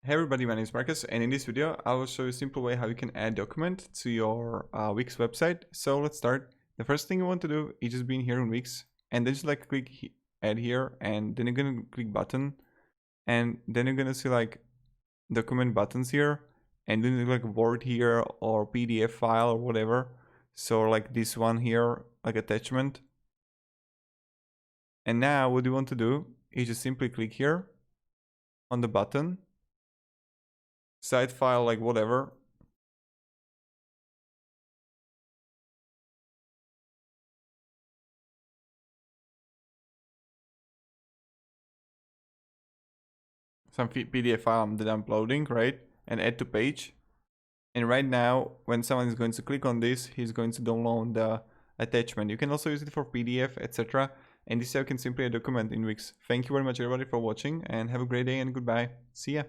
Hey everybody, my name is Marcus, and in this video I will show you a simple way how you can add document to your Wix website. So let's start. The first thing you want to do is just be in here on Wix, and then just like click add here, and then you're gonna click button, and then you're gonna see like document buttons here, and then you like Word here or PDF file or whatever. So like this one here, like attachment. And now what you want to do is just simply click here on the button, site file, like whatever. Some PDF file that I'm uploading, right? And add to page. And right now, when someone is going to click on this, he's going to download the attachment. You can also use it for PDF, etc. And this way you can simply document in Wix. Thank you very much everybody for watching, and have a great day and goodbye. See ya.